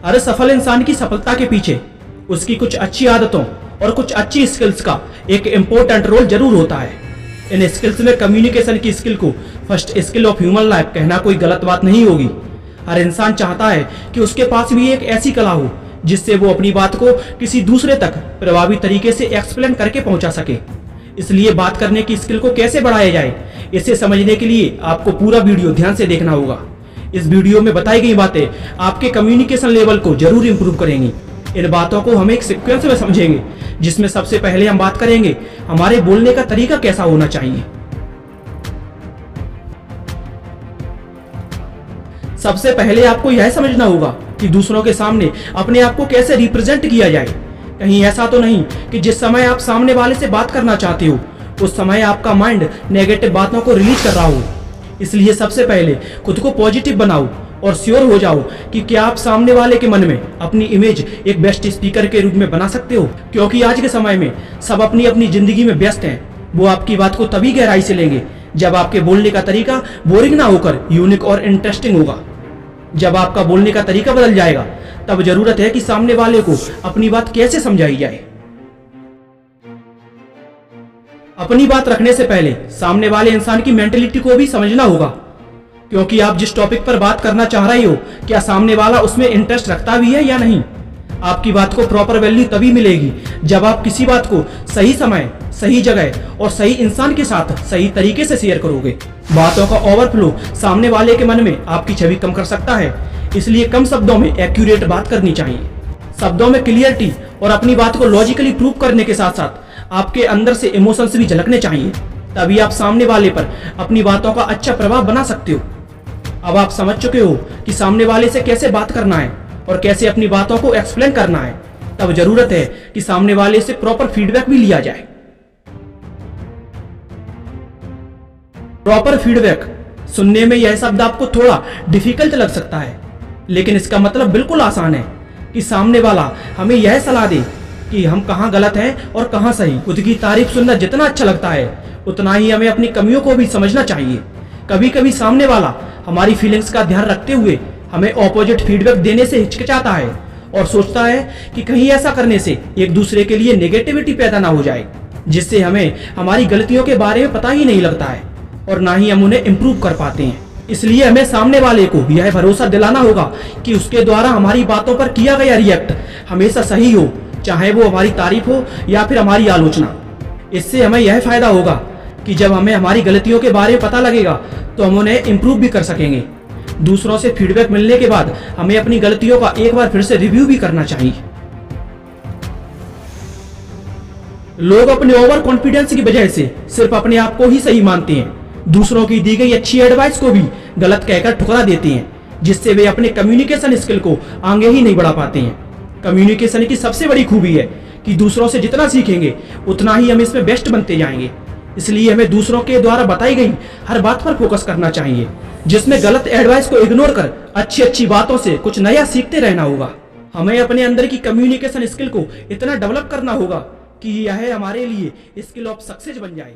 हर सफल इंसान की सफलता के पीछे उसकी कुछ अच्छी आदतों और कुछ अच्छी स्किल्स का एक इम्पोर्टेंट रोल जरूर होता है। इन स्किल्स में कम्युनिकेशन की स्किल को first skill of human life कहना कोई गलत बात नहीं होगी। हर इंसान चाहता है कि उसके पास भी एक ऐसी कला हो जिससे वो अपनी बात को किसी दूसरे तक प्रभावी तरीके से एक्सप्लेन करके पहुंचा सके। इसलिए बात करने की स्किल को कैसे बढ़ाया जाए, इसे समझने के लिए आपको पूरा वीडियो ध्यान से देखना होगा। इस वीडियो में बताई गई बातें आपके कम्युनिकेशन लेवल को जरूर इंप्रूव करेंगी। इन बातों को हम एक सीक्वेंस में समझेंगे, जिसमें सबसे पहले हम बात करेंगे हमारे बोलने का तरीका कैसा होना चाहिए। सबसे पहले आपको यह समझना होगा कि दूसरों के सामने अपने आप को कैसे रिप्रेजेंट किया जाए। कहीं ऐसा तो नहीं कि जिस समय आप सामने वाले से बात करना चाहते हो उस समय आपका माइंड नेगेटिव बातों को रिलीज कर रहा हो। इसलिए सबसे पहले खुद को पॉजिटिव बनाओ और श्योर हो जाओ कि क्या आप सामने वाले के मन में अपनी इमेज एक बेस्ट स्पीकर के रूप में बना सकते हो। क्योंकि आज के समय में सब अपनी अपनी जिंदगी में व्यस्त हैं। वो आपकी बात को तभी गहराई से लेंगे जब आपके बोलने का तरीका बोरिंग ना होकर यूनिक और इंटरेस्टिंग होगा। जब आपका बोलने का तरीका बदल जाएगा तब जरूरत है कि सामने वाले को अपनी बात कैसे समझाई जाए। अपनी बात रखने से पहले सामने वाले इंसान की मेंटेलिटी को भी समझना होगा, क्योंकि आप जिस टॉपिक पर बात करना चाह रहे हो क्या सामने वाला उसमें इंटरेस्ट रखता भी है या नहीं। आपकी बात को प्रॉपर वैल्यू तभी मिलेगी जब आप किसी बात को सही समय, सही जगह और सही इंसान के साथ सही तरीके से शेयर करोगे। बातों का ओवरफ्लो सामने वाले के मन में आपकी छवि कम कर सकता है, इसलिए कम शब्दों में एक्यूरेट बात करनी चाहिए। शब्दों में क्लियरिटी और अपनी बात को लॉजिकली प्रूव करने के साथ साथ आपके अंदर से इमोशंस भी झलकने चाहिए, तभी आप सामने वाले पर अपनी बातों का अच्छा प्रभाव बना सकते हो। अब आप समझ चुके हो कि सामने वाले से कैसे बात करना है और कैसे अपनी बातों को एक्सप्लेन करना है। तब जरूरत है कि सामने वाले से प्रॉपर फीडबैक भी लिया जाए। प्रॉपर फीडबैक सुनने में यह शब्द आपको थोड़ा डिफिकल्ट लग सकता है, लेकिन इसका मतलब बिल्कुल आसान है कि सामने वाला हमें यह सलाह दे कि हम कहां गलत हैं और कहां सही। खुद की तारीफ सुनना जितना अच्छा लगता है उतना ही हमें अपनी कमियों को भी समझना चाहिए। कभी कभी सामने वाला हमारी फीलिंग्स का ध्यान रखते हुए हमें ऑपोजिट फीडबैक देने से हिचकिचाता है और सोचता है कि कहीं ऐसा करने से एक दूसरे के लिए नेगेटिविटी पैदा ना हो जाए, जिससे हमें हमारी गलतियों के बारे में पता ही नहीं लगता है और ना ही हम उन्हें इम्प्रूव कर पाते हैं। इसलिए हमें सामने वाले को यह भरोसा दिलाना होगा कि उसके द्वारा हमारी बातों पर किया गया रिएक्ट हमेशा सही हो, चाहे वो हमारी तारीफ हो या फिर हमारी आलोचना। इससे हमें यह फायदा होगा कि जब हमें हमारी गलतियों के बारे में पता लगेगा तो हम उन्हें इम्प्रूव भी कर सकेंगे। दूसरों से फीडबैक मिलने के बाद हमें अपनी गलतियों का एक बार फिर से रिव्यू भी करना चाहिए। लोग अपने ओवर कॉन्फिडेंस की वजह से सिर्फ अपने आप को ही सही मानते हैं, दूसरों की दी गई अच्छी एडवाइस को भी गलत कहकर ठुकरा देते हैं, जिससे वे अपने कम्युनिकेशन स्किल को आगे ही नहीं बढ़ा पाते हैं। कम्युनिकेशन की सबसे बड़ी खूबी है कि दूसरों से जितना सीखेंगे उतना ही हम इसमें बेस्ट बनते जाएंगे। इसलिए हमें दूसरों के द्वारा बताई गई हर बात पर फोकस करना चाहिए, जिसमें गलत एडवाइस को इग्नोर कर अच्छी अच्छी बातों से कुछ नया सीखते रहना होगा। हमें अपने अंदर की कम्युनिकेशन स्किल को इतना डेवलप करना होगा कि यह हमारे लिए स्किल ऑफ सक्सेस बन जाए।